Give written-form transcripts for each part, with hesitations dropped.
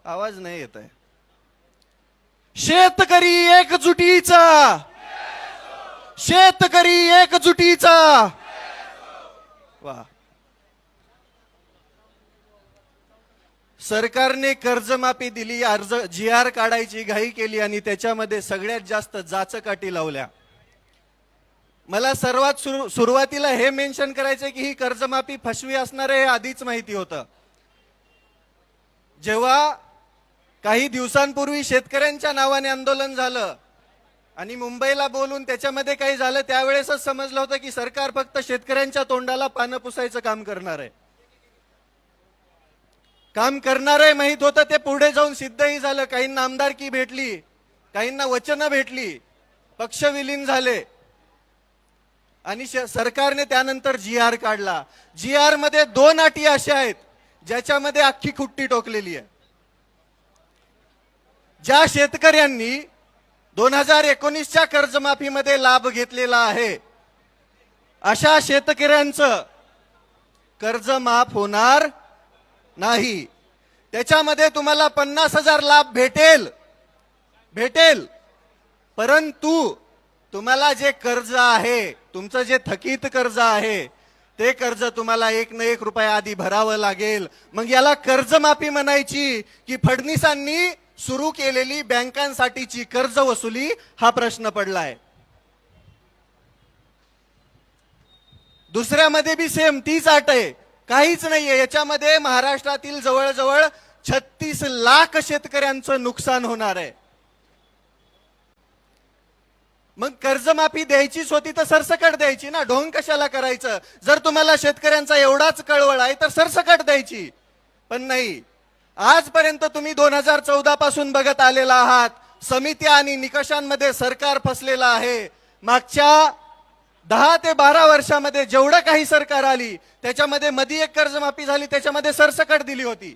आवाज नाही येत आहे. शेतकरी एकजुटीचा, शेतकरी एकजुटीचा. वा. सरकारने कर्जमाफी दिली, अर्ज GR काढायची घाई केली आणि त्याच्यामध्ये सगळ्यात जास्त जाचकाठी लावल्या. मला सर्वात सुरुवातीला हे मेन्शन करायचं की ही कर्जमाफी फसवी असणार आहे हे आधीच माहिती होतं. जेव्हा काही दिवसांपूर्वी शेतकऱ्यांच्या नावाने आंदोलन झालं आणि मुंबईला बोलून त्याच्यामध्ये काही झालं, त्यावेळेसच समजलं होतं की सरकार फक्त शेतकऱ्यांच्या तोंडाला पानं पुसायचं काम करणार आहे. काम करणार आहे माहित होतं, ते पुढे जाऊन सिद्धही झालं. काहींना आमदारकी भेटली, काहींना वचनं भेटली, पक्ष विलीन झाले आणि सरकारने त्यानंतर GR काढला. GR मध्ये 2 अटी अशा आहेत ज्याच्यामध्ये अख्खी खुट्टी टोकलेली आहे. ज्या शेतकऱ्यांनी 2019च्या कर्जमाफीमध्ये लाभ घेतलेला आहे अशा शेतकऱ्यांचं कर्ज माफ होणार नाही. त्याच्यामध्ये तुम्हाला 50,000 लाभ भेटेल, परंतु तुम्हाला जे कर्ज आहे, तुमचं जे थकीत कर्ज आहे, ते कर्ज तुम्हाला 1 ना 1 रुपया आधी भरावं लागेल. मग याला कर्जमाफी म्हणायची की फडणवीसांनी सुरू केलेली बँकांसाठीची कर्ज वसुली, हा प्रश्न पडलाय. दुसऱ्यामध्ये बी सेम तीच अट आहे, काहीच नाहीये. याच्यामध्ये महाराष्ट्रातील जवळजवळ 36 लाख शेतकऱ्यांचं नुकसान होणार आहे. मग कर्जमाफी द्यायचीच होती तर सरसकट द्यायची ना, ढोंग कशाला करायचं? जर तुम्हाला शेतकऱ्यांचा एवढाच कळवळ आहे तर सरसकट द्यायची. पण नाही, आजपर्यंत तुम्ही 2014 पासून बघत आलेला आहात. समित्या आणि निकषांमध्ये सरकार फसलेलं आहे. मागच्या 10 ते 12 वर्षामध्ये जेवढं काही सरकार आली त्याच्यामध्ये मध्ये एक कर्जमाफी झाली, त्याच्यामध्ये सरसकट दिली होती.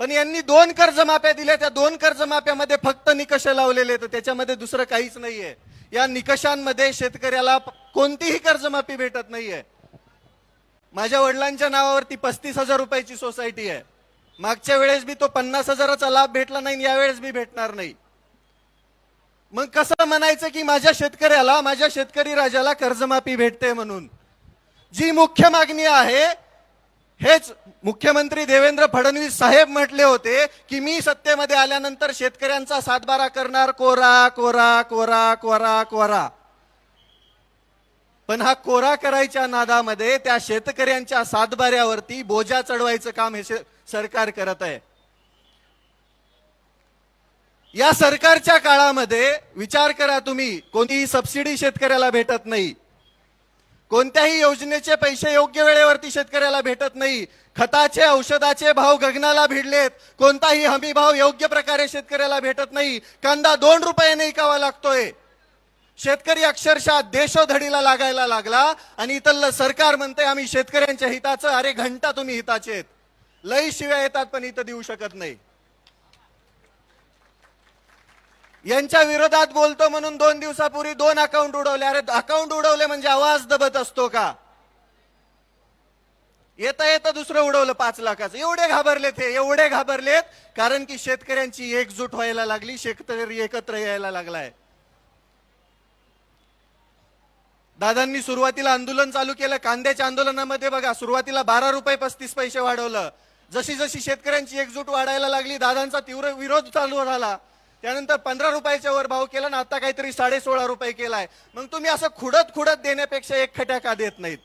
पण यांनी 2 कर्जमाफ्या दिल्या, त्या 2 कर्जमाफ्यामध्ये फक्त निकष लावलेले, तर त्याच्यामध्ये दुसरं काहीच नाहीये. या निकषांमध्ये शेतकऱ्याला कोणतीही कर्जमाफी भेटत नाहीये. माझ्या वडिलांच्या नावावरती 35,000 रुपयाची सोसायटी आहे. मागच्या वेळेस बी तो 50,000चा लाभ भेटला नाही, यावेळेस बी भेटणार नाही. मग कसं म्हणायचं की माझ्या शेतकऱ्याला, माझ्या शेतकरी राजाला कर्जमाफी भेटते म्हणून? जी मुख्य मागणी आहे, हेच मुख्यमंत्री देवेंद्र फडणवीस साहेब म्हटले होते की मी सत्तेमध्ये आल्यानंतर शेतकऱ्यांचा सातबारा करणार, कोरा कोरा कोरा कोरा कोरा. पण हा कोरा करायच्या नादामध्ये त्या शेतकऱ्यांच्या सातबाऱ्यावरती बोजा चढवायचं काम हे सरकार करत आहे. या सरकारच्या काळामध्ये विचार करा तुम्ही, कोणतीही सबसिडी शेतकऱ्याला भेटत नाही, कोणत्याही योजनेचे पैसे योग्य वेळेवरती शेतकऱ्याला भेटत नाही, खताचे औषधाचे भाव गगनाला भिडलेत, कोणताही हमी भाव योग्य प्रकारे शेतकऱ्याला भेटत नाही. कांदा 2 रुपयाने विकावा लागतोय. शेतकरी अक्षरशः देशोधडीला लागायला लागला आणि इथलं सरकार म्हणते आम्ही शेतकऱ्यांच्या हिताचं. अरे घंटा तुम्ही हिताचे आहेत, लई शिव्या येतात पण इथं देऊ शकत नाही. यांच्या विरोधात बोलतो म्हणून 2 दिवसापूर्वी 2 अकाउंट उडवले. अरे अकाउंट उडवले म्हणजे आवाज दबत असतो का? येता येता दुसरं उडवलं 5 लाखाचं. एवढे घाबरलेत हे, एवढे घाबरलेत कारण की शेतकऱ्यांची एकजूट व्हायला लागली, शेतकरी एकत्र यायला लागलाय. दादांनी सुरुवातीला आंदोलन चालू केलं. कांद्याच्या आंदोलनामध्ये बघा, सुरुवातीला 12 रुपये 35 पैसे वाढवलं. जशी जशी शेतकऱ्यांची एकजूट वाढायला लागली, दादांचा तीव्र विरोध चालू झाला. त्यानंतर 15 रुपयाच्या वर भाव केला ना, आता काहीतरी 16.5 रुपये केलाय. मग तुम्ही असं खुडत देण्यापेक्षा एक खट्या का देत नाहीत?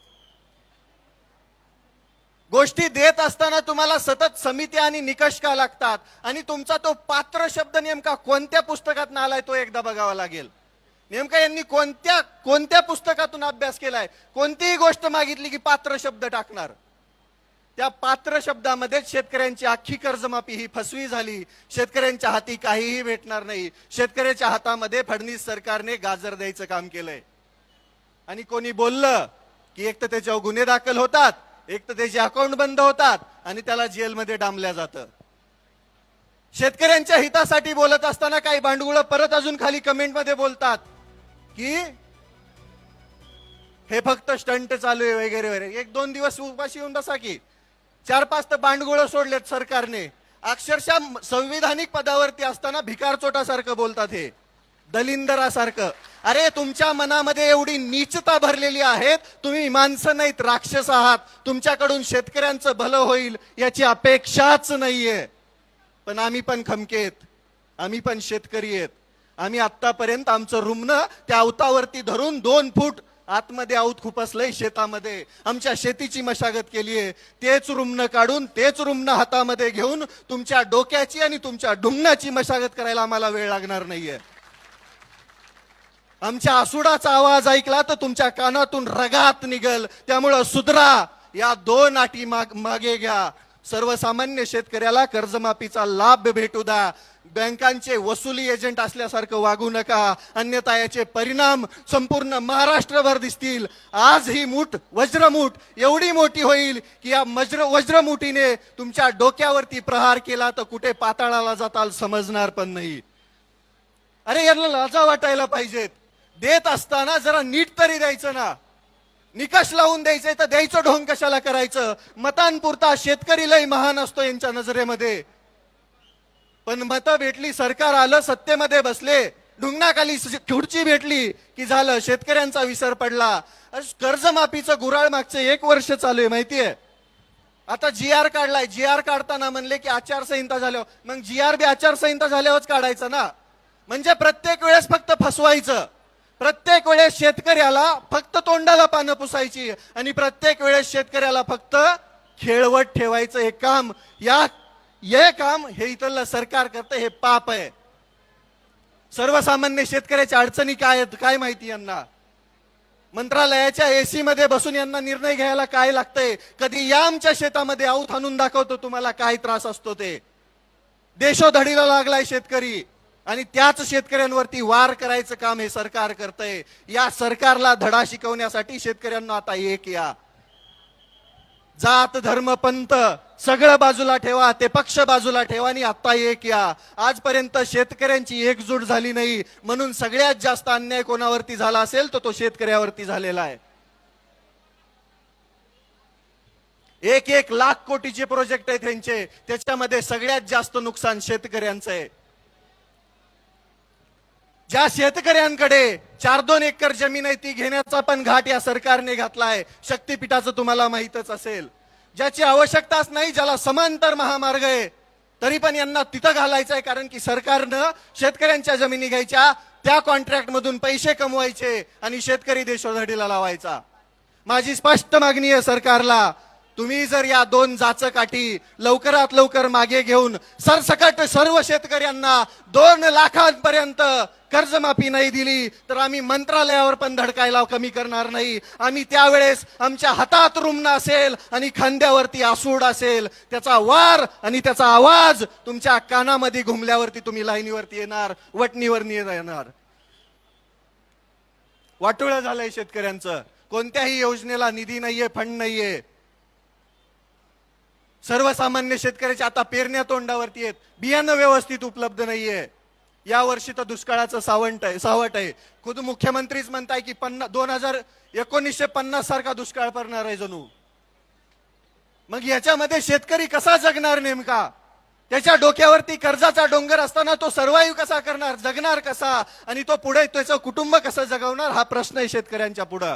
गोष्टी देत असताना तुम्हाला सतत समित्या आणि निकष का लागतात? आणि तुमचा तो पात्र शब्द नेमका कोणत्या पुस्तकातून आलाय तो एकदा बघावा लागेल. नेमका यांनी कोणत्या पुस्तकातून अभ्यास केलाय? कोणतीही गोष्ट मागितली की पात्र शब्द टाकणार. त्या पात्र शब्दामध्ये शेतकऱ्यांची अख्खी कर्जमाफी ही फसवी झाली. शेतकऱ्यांच्या हाती काहीही भेटणार नाही. शेतकऱ्याच्या हातामध्ये फडणवीस सरकारने गाजर द्यायचं काम केलंय. आणि कोणी बोललं की एक तर त्याच्यावर गुन्हे दाखल होतात, एक तर त्याचे अकाउंट बंद होतात आणि त्याला जेलमध्ये डांबल्या जातं. शेतकऱ्यांच्या हितासाठी बोलत असताना काही भांडुळ परत अजून खाली कमेंटमध्ये बोलतात की हे फक्त स्टंट चालू आहे वगैरे वगैरे. 1-2 दिवस उपाशी येऊन बसा की. 4-5 तर भांडगुळ सोडलेत सरकारने. अक्षरशः संविधानिक पदावरती असताना भिकारचोटासारखं बोलतात, हे दलिंदरासारखं. अरे तुमच्या मनामध्ये एवढी नीचता भरलेली आहे, तुम्ही माणसं नाहीत, राक्षस आहात. तुमच्याकडून शेतकऱ्यांचं भलं होईल याची अपेक्षाच नाहीये. पण आम्ही पण खमकेत, आम्ही पण शेतकरी आहेत. आम्ही आतापर्यंत आमचं रुमणं त्या अवतावरती धरून 2 फूट आतमध्ये आऊत खुपसलंय शेतामध्ये. आमच्या शेतीची मशागत केलीये. तेच रुमणं काढून, तेच रुमणं हातामध्ये घेऊन तुमच्या डोक्याची आणि तुमच्या ढुंगणाची मशागत करायला आम्हाला वेळ लागणार नाहीये. आमच्या आसुडाचा आवाज ऐकला तर तुमच्या कानातून रगात निघल. त्यामुळं सुधरा, या 2 अटी मागे घ्या. सर्वसामान्य शेतकऱ्याला कर्जमाफीचा लाभ भेटू द्या. बँकांचे वसुली एजंट असल्यासारखं वागू नका, अन्यथा याचे परिणाम संपूर्ण महाराष्ट्रभर दिसतील. आज ही मूठ, वज्रमूठ एवढी मोठी होईल की या वज्रमुठीने तुमच्या डोक्यावरती प्रहार केला तर कुठे पाताळाला जाताल समजणार पण नाही. अरे यांना लाजा वाटायला पाहिजेत. देत असताना जरा नीट तरी द्यायचं ना. निकष लावून द्यायचंय तर द्यायचं, ढोंग कशाला करायचं. मतांपुरता शेतकरी लय महान असतो यांच्या नजरेमध्ये. पण मतं भेटली, सरकार आलं, सत्तेमध्ये बसले, ढुंगणाखाली खुर्ची भेटली की झालं, शेतकऱ्यांचा विसर पडला. कर्जमाफीचं गुऱ्हाळ मागचं 1 वर्ष चालू आहे माहितीये. आता GR काढलाय. GR काढताना म्हणले की आचारसंहिता झाल्यावर, मग GR बी आचारसंहिता झाल्यावरच काढायचं ना. म्हणजे प्रत्येक वेळेस फक्त फसवायचं, प्रत्येक वेळेस शेतकऱ्याला फक्त तोंडाला पानं पुसायची आणि प्रत्येक वेळेस शेतकऱ्याला फक्त खेळवत ठेवायचं. हे काम हे इथलं सरकार करतं, हे पाप आहे. सर्वसामान्य शेतकऱ्याच्या अडचणी काय आहेत काय माहिती यांना. मंत्रालयाच्या AC मध्ये बसून यांना निर्णय घ्यायला काय लागतंय. कधी या आमच्या शेतामध्ये आऊत आणून दाखवतो तुम्हाला काय त्रास असतो ते. देशोधडीला लागलाय शेतकरी आणि त्याच शेतकऱ्यांवरती वार करायचं काम हे सरकार करतंय. या सरकारला धडा शिकवण्यासाठी शेतकऱ्यांना आता एक या. जात धर्म पंथ सगळं बाजूला ठेवा, ते पक्ष बाजूला ठेवा आणि आता एक या. आजपर्यंत शेतकऱ्यांची एकजूट झाली नाही, म्हणून सगळ्यात जास्त अन्याय कोणावरती झाला असेल तर तो शेतकऱ्यावरती झालेला आहे. 1-1 लाख कोटीचे प्रोजेक्ट आहेत त्यांचे, त्याच्यामध्ये सगळ्यात जास्त नुकसान शेतकऱ्यांचं आहे. ज्या शेतकऱ्यांकडे 4-2 एकर जमीन आहे ती घेण्याचा पण घाट या सरकारने घातलाय. शक्तीपीठाचं तुम्हाला माहितच असेल. ज्याची आवश्यकताच नाही, ज्याला समांतर महामार्ग आहे, तरी पण यांना तिथं घालायचं आहे. कारण की सरकारनं शेतकऱ्यांच्या जमिनी घ्यायच्या, त्या कॉन्ट्रॅक्ट मधून पैसे कमवायचे आणि शेतकरी देशोधडीला लावायचा. माझी स्पष्ट मागणी आहे सरकारला, तुम्ही जर या 2 जाचकाठी लवकरात लवकर मागे घेऊन सरसकट सर्व शेतकऱ्यांना 2 लाखांपर्यंत कर्जमाफी नाही दिली तर आम्ही मंत्रालयावर पण धडकायला कमी करणार नाही. आम्ही त्यावेळेस आमच्या हातात रुमणं असेल आणि खांद्यावरती आसूड असेल, त्याचा वार आणि त्याचा आवाज तुमच्या कानामध्ये घुमल्यावरती तुम्ही लाईनीवरती येणार, वटणीवर येणार. वाटोळं झालंय शेतकऱ्यांचं. कोणत्याही योजनेला निधी नाहीये, फंड नाहीये. सर्वसामान्य शेतकऱ्याच्या आता पेरण्या तोंडावरती आहेत, बियाणं व्यवस्थित उपलब्ध नाहीये. या वर्षी तर दुष्काळाचं सावट आहे. खुद मुख्यमंत्रीच म्हणताय की 1950 सारखा दुष्काळ पडणार आहे जणू. मग याच्यामध्ये शेतकरी कसा जगणार नेमका. त्याच्या डोक्यावरती कर्जाचा डोंगर असताना तो सर्वाईव्ह कसा करणार, जगणार कसा, आणि तो पुढे त्याचं कुटुंब कसं जगवणार, हा प्रश्न आहे शेतकऱ्यांच्या पुढं.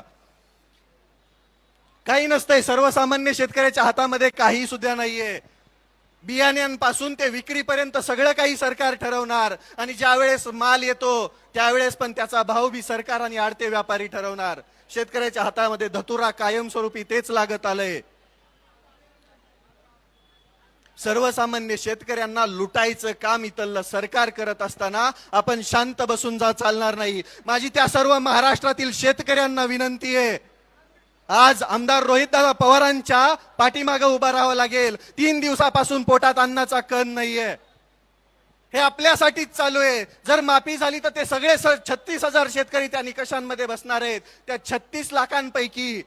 काही नसतंय, सर्वसामान्य शेतकऱ्याच्या हातामध्ये काही सुद्धा नाहीये. बियाण्यांपासून ते विक्रीपर्यंत सगळं काही सरकार ठरवणार आणि ज्या वेळेस माल येतो त्यावेळेस पण त्याचा भाव बी सरकार आणि आडते व्यापारी ठरवणार. शेतकऱ्याच्या हातामध्ये धतुरा कायमस्वरूपी तेच लागत आलंय. सर्वसामान्य शेतकऱ्यांना लुटायचं काम इथलं सरकार करत असताना आपण शांत बसून चालणार नाही. माझी त्या सर्व महाराष्ट्रातील शेतकऱ्यांना विनंती आहे, आज आमदार रोहितदादा पवारांच्या पाठीमागे उभा राहावं लागेल. 3 दिवसापासून पोटात अन्नाचा कण नाहीये. हे आपल्यासाठीच चालू आहे. जर माफी झाली तर ते सगळे 36,000 शेतकरी त्या निकषांमध्ये बसणार आहेत. त्या 36 लाखांपैकी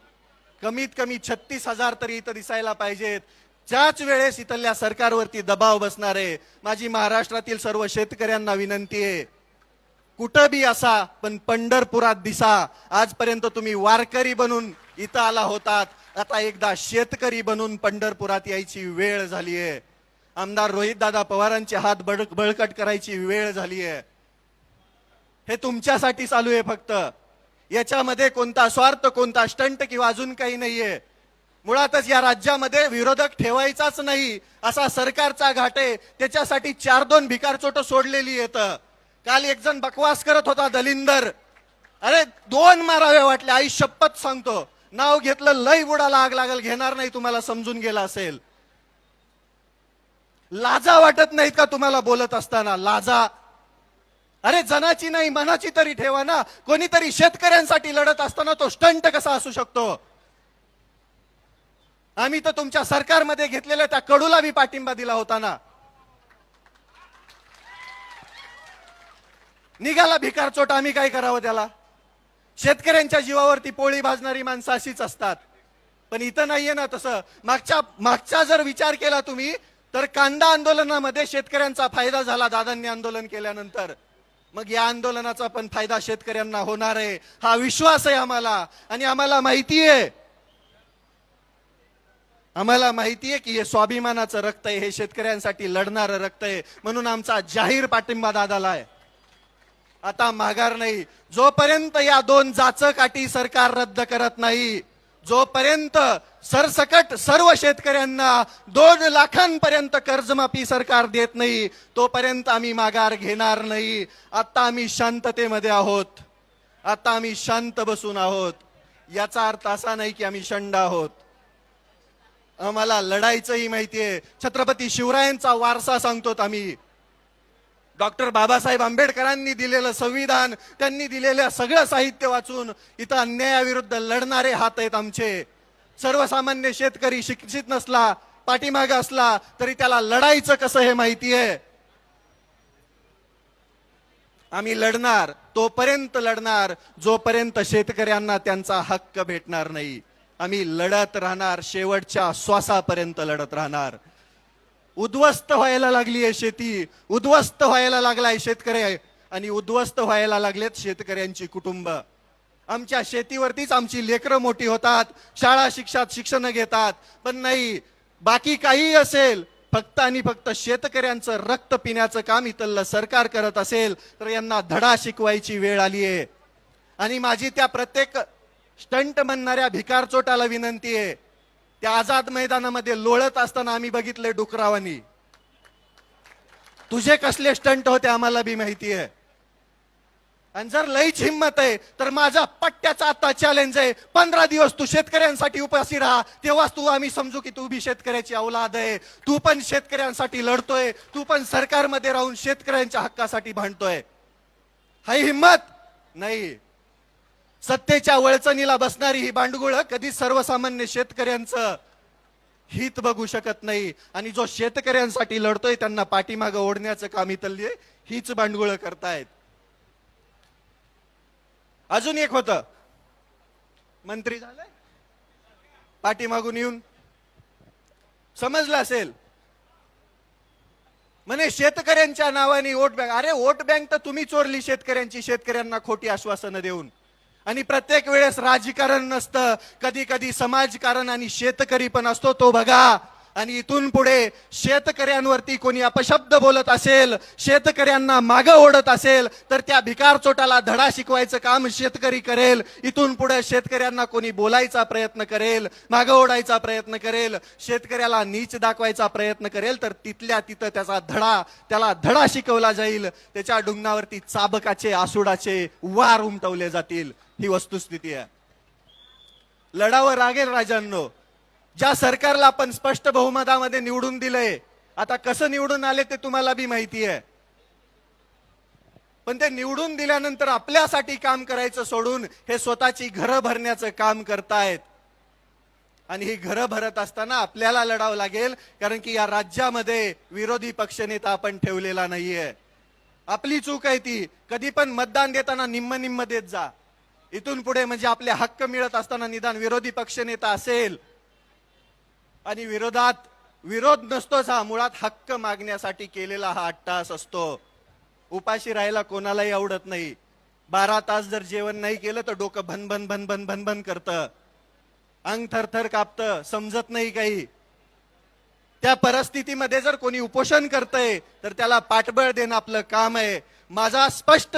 कमीत कमी 36,000 तरी इथं दिसायला पाहिजेत. त्याच वेळेस इथल्या सरकारवरती दबाव बसणार आहे. माझी महाराष्ट्रातील सर्व शेतकऱ्यांना विनंती आहे, कुठं बी असा पण पंढरपुरात दिसा. आजपर्यंत तुम्ही वारकरी बनून इथं आला होतात, आता एकदा शेतकरी बनून पंढरपुरात यायची वेळ झाली आहे. आमदार रोहितदादा पवारांचे हात बळकट करायची वेळ झाली आहे. हे तुमच्यासाठी चालू आहे फक्त. याच्यामध्ये कोणता स्वार्थ, कोणता स्टंट किंवा अजून काही नाहीये. मुळातच या राज्यामध्ये विरोधक ठेवायचाच नाही असा सरकारचा घाट आहे. त्याच्यासाठी 4-2 भिकारचोट सोडलेली येतं. काल एक जण बकवास करत होता, दलिंदर. अरे 2 मारावे वाटले, आई शपथ सांगतो. नाव घेतलं लई बुडाला आग लागल, घेणार नाही, तुम्हाला समजून गेला असेल. लाजा वाटत नाहीत का तुम्हाला बोलत असताना? लाजा. अरे जनाची नाही मनाची तरी ठेवा ना. कोणीतरी शेतकऱ्यांसाठी लढत असताना तो स्टंट कसा असू शकतो? आम्ही तर तुमच्या सरकारमध्ये घेतलेल्या त्या कडूला बी पाठिंबा दिला होता ना. निघाला भिकारचोट, आम्ही काय करावं त्याला? शेतकऱ्यांच्या जीवावरती पोळी भाजणारी माणसं अशीच असतात. पण इथं नाहीये ना तसं. मागचा जर विचार केला तुम्ही तर कांदा आंदोलनामध्ये शेतकऱ्यांचा फायदा झाला दादांनी आंदोलन केल्यानंतर. मग या आंदोलनाचा पण फायदा शेतकऱ्यांना होणार आहे हा विश्वास आहे आम्हाला. आणि आम्हाला माहितीये की हे स्वाभिमानाचं रक्त आहे, हे शेतकऱ्यांसाठी लढणारं रक्त आहे. म्हणून आमचा जाहीर पाठिंबा दादाला आहे. आता माघार नाही. जोपर्यंत या 2 जाचकाठी सरकार रद्द करत नाही, जोपर्यंत सरसकट सर्व शेतकऱ्यांना 2 लाखांपर्यंत कर्जमाफी सरकार देत नाही, तोपर्यंत आम्ही माघार घेणार नाही. आता आम्ही शांततेमध्ये आहोत. आता आम्ही शांत बसून आहोत. याचा अर्थ असा नाही की आम्ही शंड आहोत. आम्हाला लढायचंही माहितीये. छत्रपती शिवरायांचा वारसा सांगतोत आम्ही. डॉक्टर बाबासाहेब आंबेडकरांनी दिलेलं संविधान, त्यांनी दिलेलं सगळं साहित्य वाचून इथं अन्यायाविरुद्ध लढणारे हात आहेत आमचे. सर्वसामान्य शेतकरी शिक्षित नसला, पाठीमागे असला तरी त्याला लढायचं कसं हे माहितीये. आम्ही लढणार, तोपर्यंत लढणार जोपर्यंत शेतकऱ्यांना त्यांचा हक्क भेटणार नाही. आम्ही लढत राहणार, शेवटच्या श्वासापर्यंत लढत राहणार. उद्ध्वस्त व्हायला लागली आहे शेती, उद्ध्वस्त व्हायला लागलाय शेतकरी, आणि उद्ध्वस्त व्हायला लागलेत शेतकऱ्यांची कुटुंब. आमच्या शेतीवरतीच आमची लेकरं मोठी होतात, शाळा शिक्षण घेतात. पण नाही, बाकी काही असेल, फक्त आणि फक्त शेतकऱ्यांचं रक्त पिण्याचं काम इथलं सरकार करत असेल तर यांना धडा शिकवायची वेळ आली आहे. आणि माझी त्या प्रत्येक स्टंट म्हणणाऱ्या भिकारचोटाला विनंती आहे. त्या आझाद मैदानामध्ये लोळत असताना आम्ही बघितले डुकरावानी. तुझे कसले स्टंट होते आम्हाला बी माहिती आहे. आणि जर लईच हिंमत आहे तर माझा पट्ट्याचा आता चॅलेंज आहे, 15 दिवस तू शेतकऱ्यांसाठी उपाशी राहा, तेव्हाच तू आम्ही समजू की तू बी शेतकऱ्याची औलाद आहे. तू पण शेतकऱ्यांसाठी लढतोय, तू पण सरकारमध्ये राहून शेतकऱ्यांच्या हक्कासाठी भांडतोय. हाय हिंमत नाही. सत्तेच्या वळचणीला बसणारी ही बांडगुळ कधी सर्वसामान्य शेतकऱ्यांचं हित बघू शकत नाही. आणि जो शेतकऱ्यांसाठी लढतोय त्यांना पाठीमागं ओढण्याचं काम इथली हीच बांडगुळ करतायत. अजून एक होतं, मंत्री झालंय पाठीमागून येऊन, समजलं असेल, म्हणे शेतकऱ्यांच्या नावाने वोट बँक. अरे वोट बँक तर तुम्ही चोरली शेतकऱ्यांची, शेतकऱ्यांना खोटी आश्वासनं देऊन. आणि प्रत्येक वेळेस राजकारण नसतं, कधी कधी समाजकारण आणि शेतकरी पण असतो, तो बघा. आणि इथून पुढे शेतकऱ्यांवरती कोणी अपशब्द बोलत असेल, शेतकऱ्यांना मागं ओढत असेल तर त्या भिकारचोटाला धडा शिकवायचं काम शेतकरी करेल. इथून पुढे शेतकऱ्यांना कोणी बोलायचा प्रयत्न करेल, मागं ओढायचा प्रयत्न करेल, शेतकऱ्याला नीच दाखवायचा प्रयत्न करेल तर तिथल्या तिथं त्याला धडा शिकवला जाईल. त्याच्या डुंगणावरती चाबकाचे आसुडाचे वार उमटवले जातील. ही वस्तुस्थिती आहे. लढावं लागेल राजांनो. ज्या सरकारला आपण स्पष्ट बहुमतामध्ये निवडून दिलंय, आता कसं निवडून आले ते तुम्हाला बी माहिती आहे. पण ते निवडून दिल्यानंतर आपल्यासाठी काम करायचं सोडून हे स्वतःची घरं भरण्याचं काम करतायत. आणि ही घरं भरत असताना आपल्याला लढावं लागेल, कारण की या राज्यामध्ये विरोधी पक्षनेता आपण ठेवलेला नाहीये. आपली चूक आहे ती. कधी पण मतदान देताना निम्म निम्म देत जा. इथून पुढे म्हणजे आपले हक्क मिळत असताना निदान विरोधी पक्षनेता असेल. आणि विरोध नसतोच हा, मुळात हक्क मागण्यासाठी केलेला हा अट्टास असतो. उपाशी राहायला कोणालाही आवडत नाही. 12 तास जर जेवण नाही केलं तर डोकं भनभन भनभन भनभन करतं, अंग थरथर कापतं, समजत नाही काही. त्या परिस्थितीमध्ये जर कोणी उपोषण करतंय तर त्याला पाठबळ देणं आपलं काम आहे. माझा स्पष्ट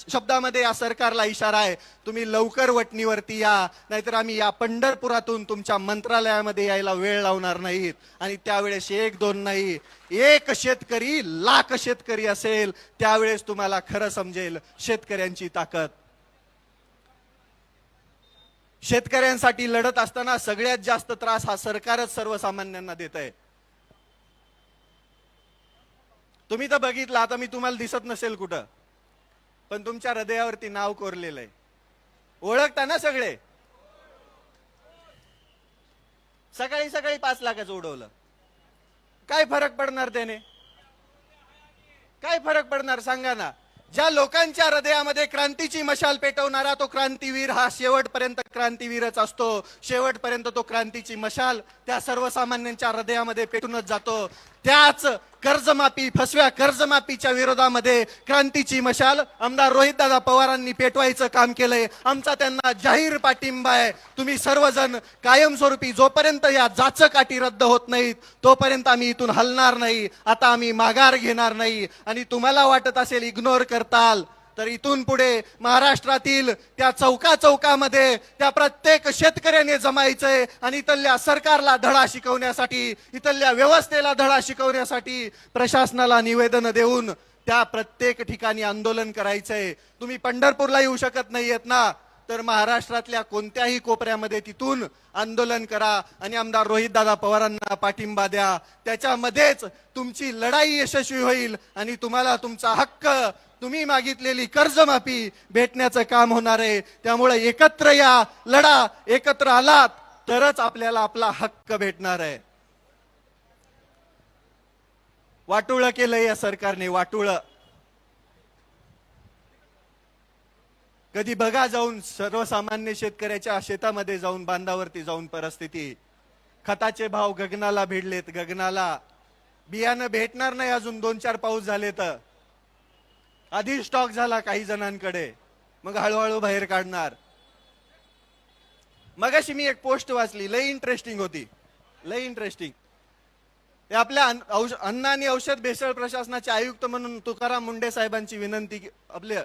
शब्दामध्ये या सरकारला इशारा आहे, तुम्ही लवकर वटणीवरती या, नाहीतर आम्ही या पंढरपुरातून तुमच्या मंत्रालयामध्ये यायला वेळ लावणार नाहीत. आणि त्यावेळेस एक दोन नाही, एक शेतकरी लाख शेतकरी असेल, त्यावेळेस तुम्हाला खरं समजेल शेतकऱ्यांची ताकद. शेतकऱ्यांसाठी लढत असताना सगळ्यात जास्त त्रास हा सरकारच सर्वसामान्यांना देत आहे. तुम्ही तर बघितलं, आता मी तुम्हाला दिसत नसेल कुठं, पण तुमच्या हृदयावरती नाव कोरलेलं आहे. ओळखता ना सगळे? सकाळी सकाळी 5 लाखाचं उडवलं, काय फरक पडणार त्याने? काय फरक पडणार सांगा ना? ज्या लोकांच्या हृदयामध्ये क्रांतीची मशाल पेटवणारा तो क्रांतीवीर हा शेवटपर्यंत क्रांतीवीरच असतो. शेवटपर्यंत तो क्रांतीची मशाल त्या सर्वसामान्यांच्या हृदयामध्ये पेटूनच जातो. त्याच कर्जमाफी, फसव्या कर्जमाफीच्या विरोधामध्ये क्रांतीची मशाल आमदार रोहितदादा पवारांनी पेटवायचं काम केलंय. आमचा त्यांना जाहीर पाठिंबा आहे. तुम्ही सर्वजण कायमस्वरूपी, जोपर्यंत या जाचक अटी रद्द होत नाहीत तोपर्यंत आम्ही इथून हलणार नाही. आता आम्ही माघार घेणार नाही. आणि तुम्हाला वाटत असेल इग्नोर करताल, तर इथून पुढे महाराष्ट्रातील त्या चौकामध्ये त्या प्रत्येक शेतकऱ्याने जमायचंय आणि इथल्या सरकारला धडा शिकवण्यासाठी, इथल्या व्यवस्थेला धडा शिकवण्यासाठी प्रशासनाला निवेदन देऊन त्या प्रत्येक ठिकाणी आंदोलन करायचंय. तुम्ही पंढरपूरला येऊ शकत नाहीयेत ना, तर महाराष्ट्रातल्या कोणत्याही कोपऱ्यामध्ये तिथून आंदोलन करा आणि आमदार रोहितदादा पवारांना पाठिंबा द्या. त्याच्यामध्येच तुमची लढाई यशस्वी होईल आणि तुम्हाला तुमचा हक्क, तुम्ही मागितलेली कर्जमाफी भेटण्याचं काम होणार आहे. त्यामुळे एकत्र या, लढा. एकत्र आलात तरच आपल्याला आपला हक्क भेटणार आहे. वाटोळं केलंय या सरकारने, वाटोळं. कधी बघा जाऊन सर्वसामान्य शेतकऱ्याच्या शेतामध्ये जाऊन, बांधावरती जाऊन परिस्थिती. खताचे भाव गगनाला भिडलेत, गगनाला. बियाणं भेटणार नाही अजून 2-4 पाऊस झाले तर. आधी स्टॉक झाला काही जणांकडे, मग हळूहळू बाहेर काढणार. मगाशी मी एक पोस्ट वाचली, लई इंटरेस्टिंग होती, लई इंटरेस्टिंग. ते आपल्या अन्न आणि औषध भेसळ प्रशासनाचे आयुक्त म्हणून तुकाराम मुंडे साहेबांची आपल्या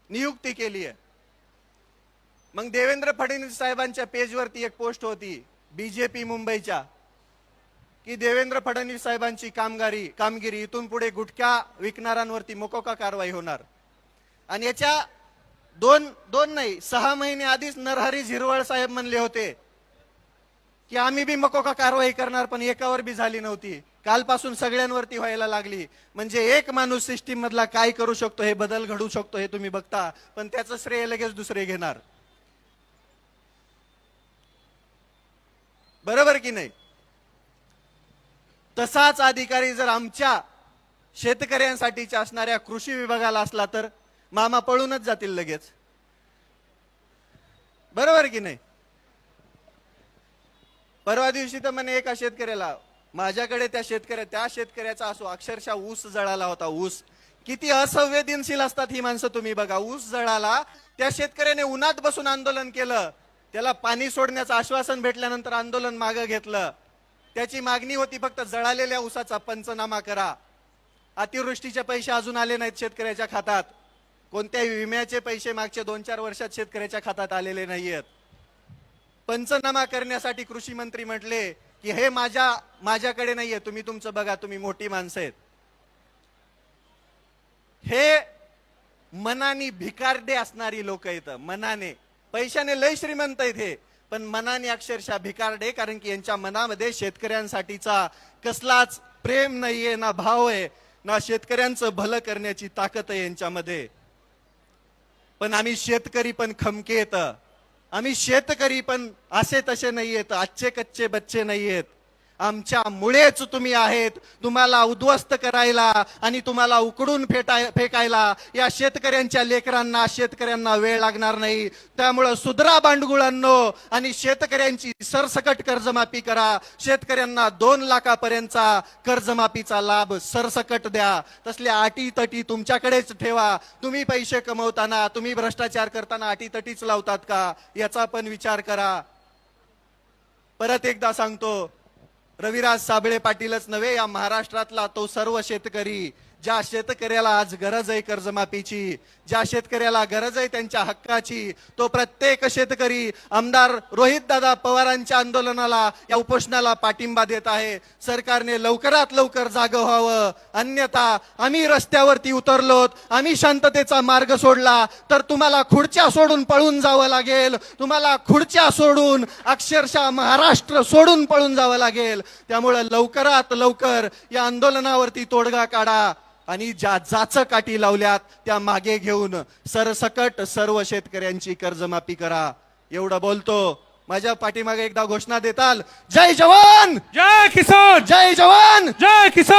नियुक्ती केली आहे. मग देवेंद्र फडणवीस साहेबांच्या पेजवरती एक पोस्ट होती बीजेपी मुंबईच्या, की देवेंद्र फडणवीस साहेबांची कामगिरी इथून पुढे गुटखा विकणाऱ्यांवरती मोकोका कारवाई होणार. आणि याच्या दोन नाही 6 महिने आधीच नरहरी झिरवळ साहेब म्हणले होते की आम्ही बी मोकोका कारवाई करणार, पण एकावर बी झाली नव्हती. कालपासून सगळ्यांवरती व्हायला लागली. म्हणजे एक माणूस सिस्टीम मधला काय करू शकतो, हे बदल घडू शकतो हे तुम्ही बघता, पण त्याचं श्रेय लगेच दुसरे घेणार. बरोबर की नाही? तसाच अधिकारी जर आमच्या शेतकऱ्यांसाठीच्या असणाऱ्या कृषी विभागाला असला तर मामा पळूनच जातील लगेच. बरोबर की नाही? परवा दिवशी तर म्हणे एका शेतकऱ्याला, माझ्याकडे त्या शेतकऱ्याचा असो, अक्षरशः ऊस जळाला होता. ऊस किती असंवेदनशील असतात ही माणसं, तुम्ही बघा. ऊस जळाला, त्या शेतकऱ्याने उन्हात बसून आंदोलन केलं. त्याला पाणी सोडण्याचं आश्वासन भेटल्यानंतर आंदोलन मागे घेतलं. त्याची मागणी होती फक्त जळालेल्या ऊसाचा पंचनामा करा. अतिवृष्टीचे पैसे अजून आले नाहीत शेतकऱ्याच्या खात्यात. कोणत्याही विम्याचे पैसे मागच्या 2-4 वर्षात शेतकऱ्याच्या खात्यात आलेले नाहीयेत. पंचनामा करण्यासाठी कृषी मंत्री म्हटले की हे माझ्याकडे नाहीये, तुम्ही तुमचं बघा, तुम्ही मोठी माणसं आहेत. हे मनाने भिकारडे असणारी लोक आहेत. मनाने, पैशाने लय श्रीमंत आहेत हे, पण मनाने अक्षरशः भिकारडे. कारण की यांच्या मनामध्ये शेतकऱ्यांसाठीचा कसलाच प्रेम नाहीये, ना भाव आहे, ना शेतकऱ्यांचं भलं करण्याची ताकद आहे यांच्यामध्ये. पण आम्ही शेतकरी पण खमके येत, आम्ही शेतकरी पण असे तसे नाहीयेत, आजचे कच्चे बच्चे नाहीयेत. आमच्यामुळेच तुम्ही आहेत. तुम्हाला उद्ध्वस्त करायला आणि तुम्हाला उकडून फेकायला या शेतकऱ्यांच्या लेकरांना, शेतकऱ्यांना वेळ लागणार नाही. त्यामुळं सुधरा बांडगुळांनो आणि शेतकऱ्यांची सरसकट कर्जमाफी करा. शेतकऱ्यांना 2 लाखापर्यंतचा कर्जमाफीचा लाभ सरसकट द्या. तसल्या अटीतटी तुमच्याकडेच ठेवा. तुम्ही पैसे कमवताना, तुम्ही भ्रष्टाचार करताना अटीतटीच लावतात का, याचा पण विचार करा. परत एकदा सांगतो, रविराज साबळे पाटीलच नव्हे, या महाराष्ट्रातला तो सर्व शेतकरी, ज्या शेतकऱ्याला आज गरज आहे कर्जमाफीची, ज्या शेतकऱ्याला गरज आहे त्यांच्या हक्काची, तो प्रत्येक शेतकरी आमदार रोहितदादा पवारांच्या आंदोलनाला, या उपोषणाला पाठिंबा देत आहे. सरकारने लवकरात लवकर जागं व्हावं, अन्यथा आम्ही रस्त्यावरती उतरलोत, आम्ही शांततेचा मार्ग सोडला तर तुम्हाला खुर्च्या सोडून पळून जावं लागेल, तुम्हाला खुर्च्या सोडून अक्षरशः महाराष्ट्र सोडून पळून जावं लागेल. त्यामुळे लवकरात लवकर या आंदोलनावरती तोडगा काढा आणि ज्या जाचकाठी लावल्यात त्या मागे घेऊन सरसकट सर्व शेतकऱ्यांची कर्जमाफी करा. एवढं बोलतो. माझ्या पाठीमागे एकदा घोषणा देताल, जय जवान जय किसान, जय जवान जय किसान.